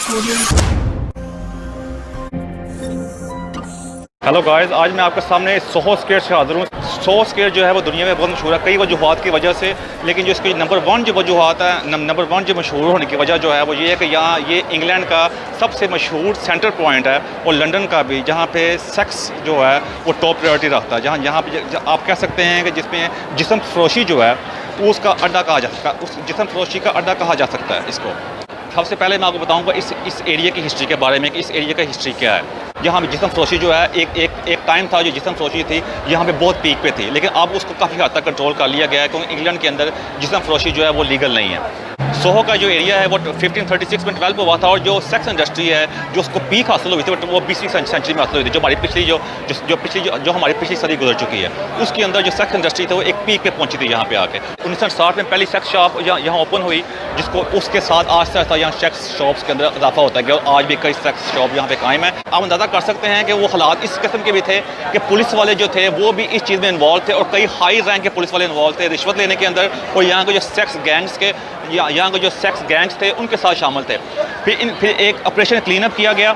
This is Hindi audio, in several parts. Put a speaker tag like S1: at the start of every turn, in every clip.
S1: हेलो गाइस, आज मैं आपके सामने सोहो स्केट से हाजिर हूँ। सोहो स्केट जो है वो दुनिया में बहुत मशहूर है कई वजूहत की वजह से, लेकिन जो इसकी नंबर वन जो वजूहत है, नंबर वन जो मशहूर होने की वजह जो है वो ये है कि यहाँ ये इंग्लैंड का सबसे मशहूर सेंटर पॉइंट है और लंदन का भी, जहाँ पे सेक्स जो है वो टॉप प्रायोरिटी रखता है। यहाँ पे आप कह सकते हैं कि जिसमें जिस्म फरोशी जो है उसका अड्डा कहा जा सकता है, उस जिस्म फरोशी का अड्डा कहा जा सकता है इसको। सबसे पहले मैं आपको बताऊंगा इस एरिया की हिस्ट्री के बारे में कि इस एरिया का हिस्ट्री क्या है। यहाँ पे जिस्म फरोशी जो है एक टाइम था जो जिस्म फरोशी थी यहाँ पे बहुत पीक पे थी, लेकिन अब उसको काफ़ी हद तक कंट्रोल कर लिया गया है क्योंकि इंग्लैंड के अंदर जिस्म फरोशी जो है वो लीगल नहीं है। सोहो का जो एरिया है वो 1536 में डेवलप हुआ था और जो सेक्स इंडस्ट्री है जो उसको पीक हासिल हुई थी वो 20वीं सेंचुरी में हासिल हुई थी। जो हमारी पिछली सदी गुजर चुकी है उसके अंदर जो सेक्स इंडस्ट्री थी वो एक पीक पे पहुंची थी यहाँ पे आके। 1960 में पहली सेक्स शॉप यहाँ ओपन हुई, जिसको उसके साथ आस्ता आस्ता यहाँ सेक्स शॉप्स के अंदर इजाफा होता गया और आज भी कई सेक्स शॉप यहाँ पे कायम है। आप अंदाज़ा कर सकते हैं कि वो हालात इस किस्म के भी थे कि पुलिस वाले जो थे वो भी इस चीज़ में इन्वॉल्व थे और कई हाई रैंक के पुलिस वाले इन्वॉल्व थे रिश्वत लेने के अंदर, और यहाँ के जो सेक्स गैंग्स के यहाँ के जो सेक्स गैंग्स थे उनके साथ शामिल थे। फिर एक ऑपरेशन क्लीन अप किया गया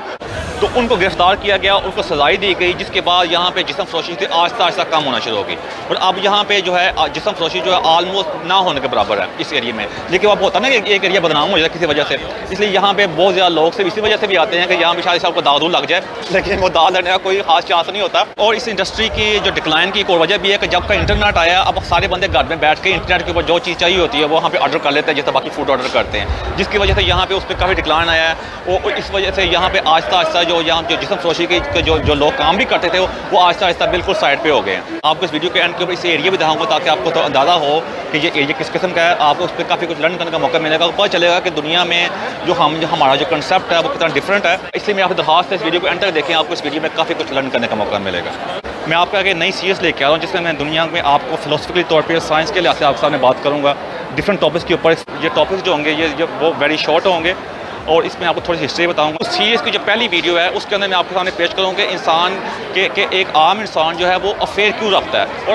S1: तो उनको गिरफ्तार किया गया, उनको सजाई दी गई, जिसके बाद यहाँ पे जिस्म फरोशी थी आहिस्ता आहिस्ता कम होना शुरू हो गई और अब यहाँ पे जो है जिस्म फरोशी जो है ऑलमोस्ट ना होने के बराबर है इस एरिया में। लेकिन अब होता है ना कि एक एरिया बदनाम हो जाए किसी वजह से, इसलिए यहाँ पे बहुत ज़्यादा लोग सिर्फ इसी वजह से भी आते हैं कि यहाँ पे शायद साहब को दाद लग जाए, लेकिन वो दाद लगने का कोई खास चांस नहीं होता। और इस इंडस्ट्री की जो डिक्लाइन की एक और वजह भी है कि जब का इंटरनेट आया अब सारे बंदे घर में बैठ के इंटरनेट के ऊपर जो चीज़ चाहिए होती है वो वहाँ पे ऑर्डर कर लेते हैं, जैसे बाकी फूड ऑर्डर करते हैं, जिसकी वजह से यहाँ पे उस पर काफ़ी डिक्लाइन आया है। और इस वजह से यहाँ पे आहिस्ता आहिस्ता जो यहाँ जो जिस्म फरोशी के जो लोग काम भी करते थे वो आहिस्ता आहिस्ता बिल्कुल साइड पे हो गए हैं। आपको इस वीडियो के एंड के ऊपर इस एरिया भी दिखाऊंगा ताकि आपको तो अंदाज़ा हो कि ये एरिया किस किस्म का है। आपको उस पर काफ़ी कुछ लर्न करने का मौका मिलेगा, पता चलेगा कि दुनिया में जो हमारा जो कंसेप्ट है वो कितना डिफरेंट है। इसलिए मैं आपकी दरख्वास्त है इस वीडियो को एंड तक देखें, आपको इस वीडियो में काफ़ी कुछ लर्न करने का मौका मिलेगा। मैं आपके आगे नई सीरीज़ लेके आ रहा हूँ जिसमें मैं दुनिया में आपको फिलोसफिकली तौर पर साइंस के लिहाज से आपके सामने बात करूँगा डिफरेंट टॉपिक्स के ऊपर। ये टॉपिक्स जो होंगे ये वो वेरी शॉर्ट होंगे और इसमें आपको थोड़ी सी हिस्ट्री बताऊंगा। उस सीरीज़ की जो पहली वीडियो है उसके अंदर मैं आपके सामने पेश करूँगा कि इंसान के एक आम इंसान जो है वो अफेयर क्यों रखता है और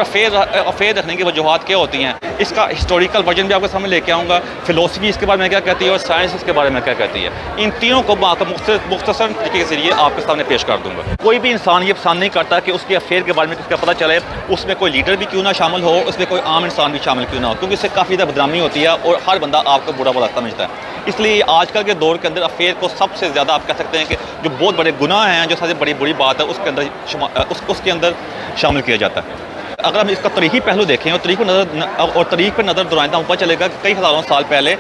S1: अफेयर रखने की वजूहत क्या होती हैं। इसका हिस्टोरिकल वर्जन भी आपके सामने लेके आऊँगा, फिलोसफी इसके बारे में क्या कहती है और साइंस इसके बारे में क्या कहती है। इन तीनों को मैं मुख्तसर तरीके के जरिए आपके सामने पेश कर दूँगा। कोई भी इंसान ये पसंद नहीं करता कि उसके अफेयर के बारे में किसका पता चले, उसमें कोई लीडर भी क्यों ना शामिल हो, उसमें कोई आम इंसान भी शामिल क्यों ना हो, क्योंकि इससे काफ़ी ज़्यादा बदनामी होती है और हर बंदा आपको बुरा भला समझता है। इसलिए आजकल के दौर के अंदर अफेयर को सबसे ज़्यादा आप कह सकते हैं कि जो बहुत बड़े गुनाह हैं, जो सबसे बड़ी बुरी बात है उसके अंदर शामिल किया जाता है। अगर हम इसका तरीक़ी पहलू देखें और तरीक़ पर नज़र दुराएं, पता चलेगा कि कई हज़ारों साल पहले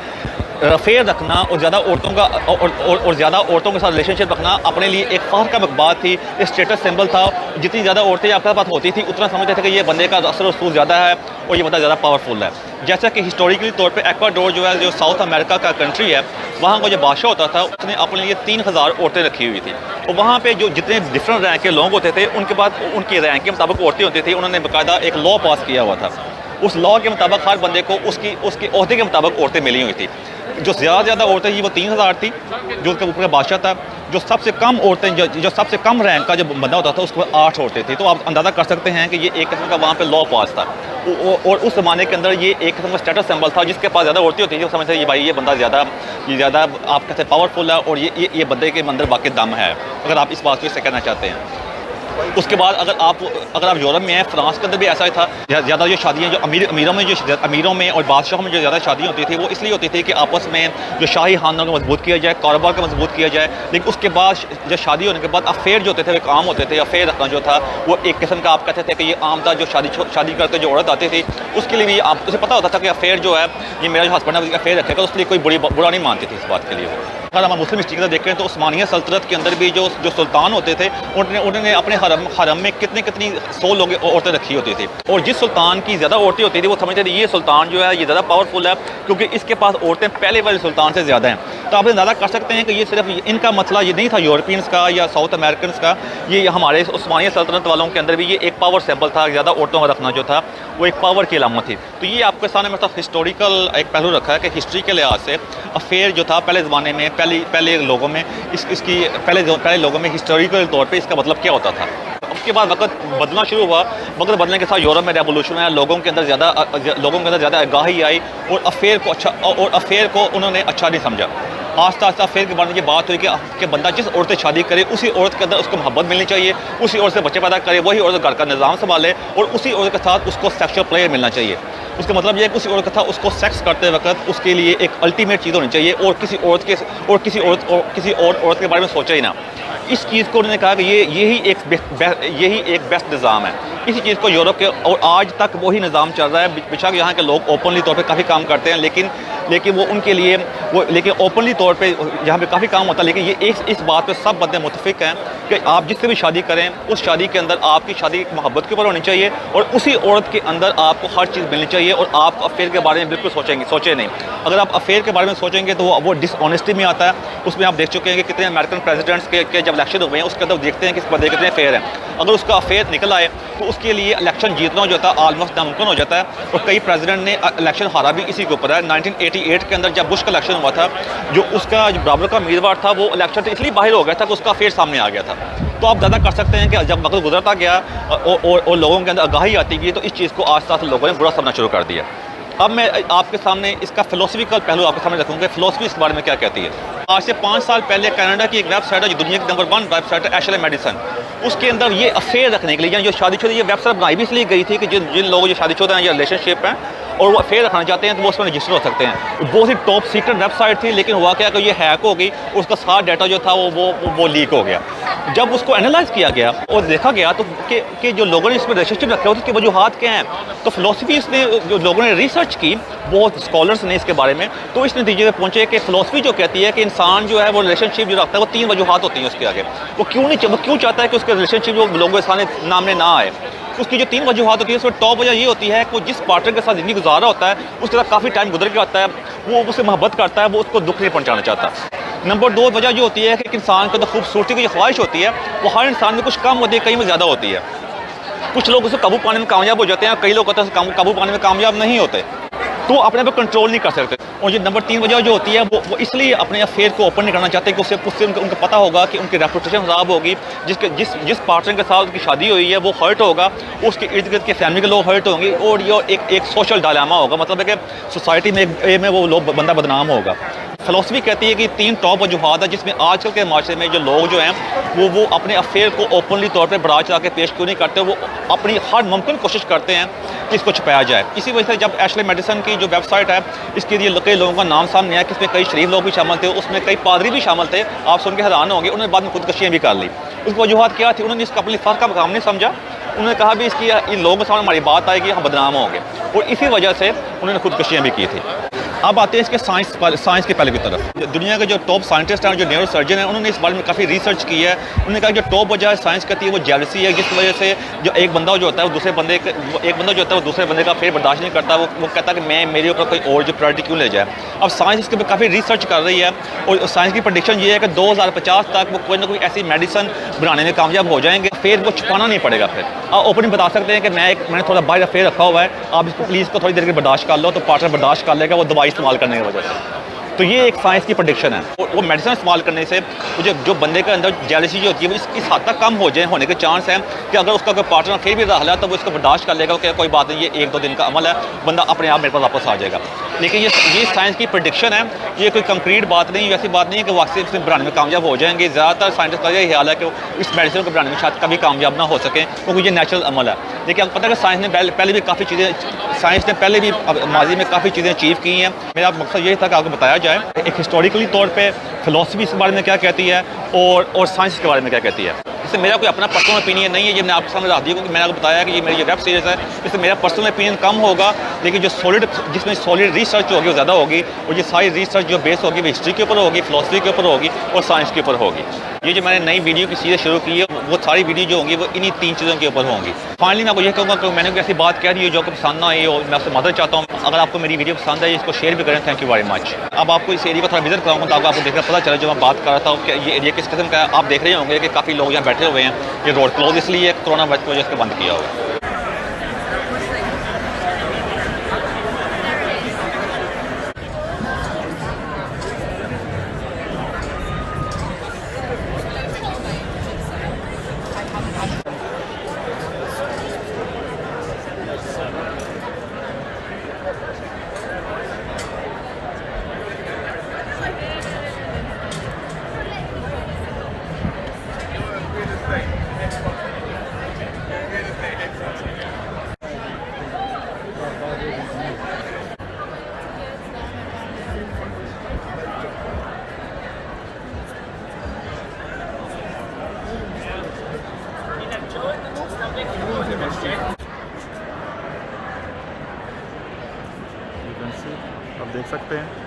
S1: अफेयर रखना और ज़्यादा औरतों का और ज़्यादा औरतों के साथ रिलेशनशिप रखना अपने लिए एक फ़ख्र का बात थी, एक स्टेटस सिंबल था। जितनी ज़्यादा औरतें आपके पास होती थी उतना समझते थे कि ये बंदे का असर रसूल ज़्यादा है और ये बंदा ज़्यादा पावरफुल है। जैसा कि हिस्टोरिकली तौर पे एक्वाडोर जो है जो साउथ अमेरिका का कंट्री है, वहाँ का जो बादशाह होता था उसने अपने लिए 3000 औरतें रखी हुई थी और वहाँ पे जो जितने डिफरेंट रैंक के लोग होते थे उनके बाद उनकी रैंक के मुताबिक औरतें होती थी। उन्होंने बाकायदा एक लॉ पास किया हुआ था, उस लॉ के मुताबिक हर बंदे को उसके ओहदे के मुताबिक औरतें मिली हुई थी। जो ज़्यादा औरतें थी वो 3000 थी, जो उसके ऊपर का बादशाह था। जो सबसे कम औरतें जो सबसे कम रैंक का जो बंदा होता था उसको 8 औरतें थी। तो आप अंदाज़ा कर सकते हैं कि ये एक किस्म का वहाँ पे लॉ पास था और उस ज़माने के अंदर ये एक किस्म का स्टेटस सिंबल था। जिसके पास ज़्यादा औरतें होती थी वो समझते थे ये भाई ये बंदा ज़्यादा आप कहते हैं पावरफुल है और ये बंदे के अंदर बाकी दम है, अगर आप इस बात को इससे कहना चाहते हैं। उसके बाद अगर आप यूरोप में हैं, फ्रांस के अंदर भी ऐसा ही था। ज़्यादा जो शादियाँ जो अमीरों में और बादशाहों में जो ज़्यादा शादियाँ होती थी वो इसलिए होती थी कि आपस में जो शाही खानदान को मजबूत किया जाए, कारोबार को मजबूत किया जाए। लेकिन उसके बाद जब शादी होने के बाद अफेयर जो होते थे वो आम होते थे। अफेयर रखना जो था वो एक किस्म का आप कहते थे कि ये आम था। जो शादी करके जो औरत आती थी उसके लिए भी उसे पता होता था कि अफेयर जो है ये मेरा जो हस्बैंड है अफेयर रखेगा, उसके लिए कोई बुरा नहीं मानती थी इस बात के लिए। अगर हम मुस्लिम हिस्ट्री का देखें तो उस्मानिया सल्तनत के अंदर भी जो सुल्तान होते थे उन्होंने अपने हरम में कितनी 100 लोग औरतें रखी होती थी और जिस सुल्तान की ज़्यादा औरतें होती थी वो समझते थे ये सुल्तान जो है ये ज़्यादा पावरफुल है क्योंकि इसके पास औरतें पहले वाले सुल्तान से ज़्यादा हैं। तो आप अंदाज़ा कर सकते हैं कि ये सिर्फ इनका मसला ये नहीं था यूरोपियंस का या साउथ अमेरिकन का, ये हमारे उस्मानिया सल्तनत वालों के अंदर भी ये एक पावर सिंबल था। ज़्यादा औरतों का रखना जो था वो एक पावर की अलामत थी। तो ये आपके सामने मतलब हिस्टोरिकल एक पहलू रखा है कि हिस्ट्री के लिहाज से अफेयर जो था पहले ज़माने में पहले लोगों में पहले लोगों में हिस्टोरिकल तौर पे इसका मतलब क्या होता था। उसके बाद वक्त बदलना शुरू हुआ, वक्त बदलने के साथ यूरोप में रेवोल्यूशन आया, लोगों के अंदर ज़्यादा आगाही आई और अफेयर को उन्होंने अच्छा नहीं समझा। आस्ता आस्ता अफेयर के बारे में ये बात हुई कि बंदा जिस औरत से शादी करे उसी औरत के अंदर उसको मोहब्बत मिलनी चाहिए, उसी औरत से बच्चे पैदा करे, वही औरत घर का निज़ाम संभाले और उसी औरत के साथ उसको सेक्सुअल प्लेयर मिलना चाहिए। उसका मतलब यह है कि उसी औरत के साथ उसको सेक्स करते वक्त उसके लिए एक अल्टीमेट चीज़ होनी चाहिए और किसी और औरत के बारे में सोचा ही ना। इस चीज़ को उन्होंने कहा कि यही एक बेस्ट निज़ाम है। इसी चीज़ को यूरोप के और आज तक वही निज़ाम चल रहा है। बेशक यहाँ के लोग ओपनली तौर पे काफ़ी काम करते हैं, लेकिन वो उनके लिए लेकिन ओपनली तौर पे यहाँ पे काफ़ी काम होता है। लेकिन ये इस बात पे सब बंदे मुतफिक हैं कि आप जिससे भी शादी करें उस शादी के अंदर आपकी शादी मोहब्बत के ऊपर होनी चाहिए और उसी औरत के अंदर आपको हर चीज़ मिलनी चाहिए और आप अफेयर के बारे में बिल्कुल सोचे नहीं। अगर आप अफेयर के बारे में सोचेंगे तो वो डिसऑनेस्टी में आता है। उसमें आप देख चुके हैं कि कितने अमेरिकन प्रेसिडेंट्स के जब इलेक्शन हुए हैं उसके अंदर देखते हैं कि इस बंदे कितने फेयर हैं। अगर उसका अफेयर निकल आए तो उसके लिए इलेक्शन जीतना हो जाता है ऑलमोस्ट नामुमकिन हो जाता है। और कई प्रेसिडेंट ने इलेक्शन हारा भी इसी के ऊपर है। 1988 के अंदर जब बुश का इलेक्शन हुआ था, जो उसका जो बराबर का उम्मीदवार था वो इलेक्शन से इसलिए बाहर हो गया था कि उसका अफेयर सामने आ गया था। तो आप ज़्यादा कर सकते हैं कि जब वक्त गुजरता गया और लोगों के अंदर आगाही आती गई तो इस चीज़ को आस्ते आस्ते लोगों ने बुरा समझना शुरू कर दिया। अब मैं आपके सामने इसका फिलोसफिकल पहलू आपके सामने रखूँगा, फिलोसफी इस बारे में क्या कहती है। आज से 5 साल पहले कनाडा की एक वेबसाइट है जो दुनिया की नंबर 1 वेबसाइट है, एशले मेडिसन। उसके अंदर ये अफेयर रखने के लिए या जो शादीशुदा, ये वेबसाइट बनाई भी इसलिए गई थी कि जिन लोग जो शादीशुदा हैं या रिलेशनशिप हैं और वो अफेयर रखना चाहते हैं तो वो उसमें रजिस्टर हो सकते हैं। बहुत ही टॉप सीक्रेट वेबसाइट थी, लेकिन हुआ क्या कि ये हैक हो गई, उसका सारा डाटा जो था वो लीक हो गया। जब उसको एनालाइज किया गया और देखा गया तो कि जो लोगों ने इसमें रिलेशनशिप रखे होते उसकी वजूहत क्या हैं, तो फिलोसफी इसने जो लोगों ने रिसर्च की, बहुत स्कॉलर्स ने इसके बारे में, तो इस नतीजे में पहुंचे कि फिलोसफी जो कहती है कि इंसान जो है वो रिलेशनशिप जो रखता है वो 3 वजूहत होती हैं उसके आगे। वो क्यों चाहता है कि उसके रिलेशनशिप जो लोगों के सामने ना आए। उसकी जो 3 वजूहत होती है उसमें टॉप वजह ये होती है कि जिस पार्टनर के साथ ज़िंदगी गुजारा होता है उसके साथ काफ़ी टाइम गुजर के आता है, वो उससे मोहब्बत करता है, वो उसको दुख नहीं पहुंचाना चाहता। नंबर 2 वजह जो होती है कि इंसान के अंदर खूबसूरती की जो ख्वाहिश होती है वो हर इंसान में कुछ कम होती है, कहीं में ज़्यादा होती है। कुछ लोग उसे काबू पाने में कामयाब हो जाते हैं, कई लोग होते हैं काबू पाने में कामयाब नहीं होते, तो अपने पर कंट्रोल नहीं कर सकते। और ये नंबर 3 वजह जो होती है वो इसलिए अपने अफेयर को ओपन नहीं करना चाहते कि उससे उनको पता होगा कि उनकी रेपुटेशन ख़राब होगी। जिस पार्टनर के साथ उनकी शादी हुई है वो हर्ट होगा, उसके इर्द गिर्द के फैमिली के लोग हर्ट होंगे और ये एक सोशल डायलेमा होगा, मतलब है कि सोसाइटी में वो लोग बंदा बदनाम होगा। फिलोसफी कहती है कि 3 टॉप वजूहत है जिसमें आजकल के माशरे में जो लोग जो हैं वो अपने अफेयर को ओपनली तौर पर बढ़ा चढ़ा के पेश क्यों नहीं करते, वो अपनी हर मुमकिन कोशिश करते हैं कि इसको छुपाया जाए। इसी वजह से जब एशले मेडिसन की जो वेबसाइट है इसके लिए कई लोगों का नाम सामने आया कि इसमें कई शरीफ लोग भी शामिल थे, उसमें कई पादरी भी शामिल थे। आप सुन के हैरान होंगे, उन्होंने बाद में खुदकशियाँ भी कर ली। उसकी वजूहत क्या थी, उन्होंने इसका अपनी फ़र्क का काम नहीं समझा। उन्होंने कहा भी इसकी इन लोगों के सामने हमारी बात आएगी, हम बदनाम होंगे, और इसी वजह से उन्होंने खुदकशियाँ भी की थी। अब आते हैं इसके साइंस के पहले की तरफ। दुनिया के जो टॉप साइंटिस्ट हैं, जो न्यूरो सर्जन हैं, उन्होंने इस बारे में काफ़ी रिसर्च की है। उन्होंने कहा कि जो टॉप वजह साइंस कहती है वो जेलसी है, जिस वजह से जो एक बंदा जो होता है वो दूसरे बंदे का फेर बर्दाश्त नहीं करता। वो कहता है कि मेरे ऊपर कोई और जो प्रायोरिटी क्यों ले जाए। अब साइंस इसके ऊपर काफ़ी रिसर्च कर रही है और साइंस की प्रेडिक्शन ये है कि 2050 तक वो कोई ना कोई ऐसी मेडिसिन बनाने में कामयाब हो जाएंगे, फिर वो छुपाना नहीं पड़ेगा। फिर आप ओपनली बता सकते हैं कि मैंने थोड़ा बाहर अफेयर रखा हुआ है, आप इसको प्लीज़ को थोड़ी देर के बर्दाश्त कर लो, तो पार्टनर बर्दाश्त कर लेगा वो दवाई इस्तेमाल करने की वजह से। तो ये एक साइंस की प्रेडिक्शन है। वो मेडिसिन इस्तेमाल करने से जो बंदे के अंदर जेलसी जो होती है वो इस हद तक कम होने के चांस हैं कि अगर उसका कोई पार्टनर फिर भी रहा तो वो इसको बर्दाश्त कर लेगा कि कोई बात नहीं, ये 1-2 दिन का अमल है, बंदा अपने आप मेरे पास वापस आ जाएगा। लेकिन ये साइंस की प्रेडिक्शन है, ये कोई कंक्रीट बात नहीं, ऐसी बात नहीं है कि वाकई इसमें बनाने में कामयाब हो जाएंगे। ज़्यादातर साइंटिस्ट का यही ख्याल है कि इस मेडिसिन को बनाने में शायद कभी कामयाब ना हो सकें, क्योंकि ये नेचुरल अमल है। लेकिन आपको पता है कि साइंस ने पहले भी माजी में काफ़ी चीज़ें अचीव की हैं। मेरा मकसद यही था कि आपको बताया जाए एक हिस्टोरिकली तौर पे फिलोसफी इस बारे में क्या कहती है और साइंस के बारे में क्या कहती है। इससे मेरा कोई अपना पर्सनल ओपिनियन नहीं है, ये मैंने आपके सामने रख दिया क्योंकि मैंने आपको बताया कि ये मेरी वेब सीरीज़ है। इससे मेरा पर्सनल ओपिनियन कम होगा, लेकिन जिसमें सॉलिड रिसर्च होगी वो ज़्यादा होगी, और ये सारी रिसर्च जो बेस होगी वो हिस्ट्री के ऊपर होगी, फिलोसफी के ऊपर होगी और साइंस के ऊपर होगी। ये जो मैंने नई वीडियो की सीरीज़ शुरू की है वो सारी वीडियो जो होंगी वो इन्हीं 3 चीज़ों के ऊपर होंगी। फाइनली मैं आपको ये कहूँगा कि मैंने कोई ऐसी बात कह दी है जो आपको पसंद ना आई हो, मैं आपसे मदद चाहता हूँ। अगर आपको मेरी वीडियो पसंद है इसको शेयर भी करें। Thank you very much. अब आपको इस एरिया को थोड़ा विजिट कराऊंगा ताकि आपको देखकर पता चले, जो मैं बात कर रहा था कि ये एरिया किस किस्म का है। आप देख रहे होंगे कि काफ़ी लोग यहाँ बैठे हुए हैं। ये रोड क्लोज इसलिए कोरोना वायरस की वजह से बंद किया हुआ है। देख सकते हैं।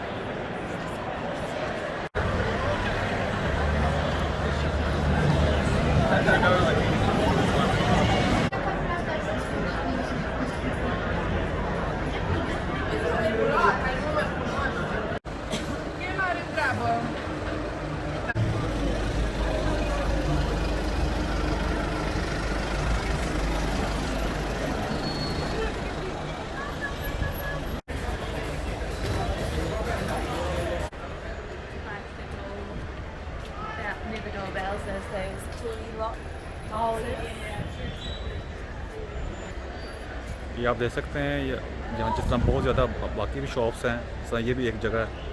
S2: Never doorbells, there's those key lock. Oh,
S1: ये आप देख सकते हैं, ये यहाँ जिस तरह बहुत ज़्यादा बाकी भी शॉप्स हैं, इस तरह ये भी एक जगह है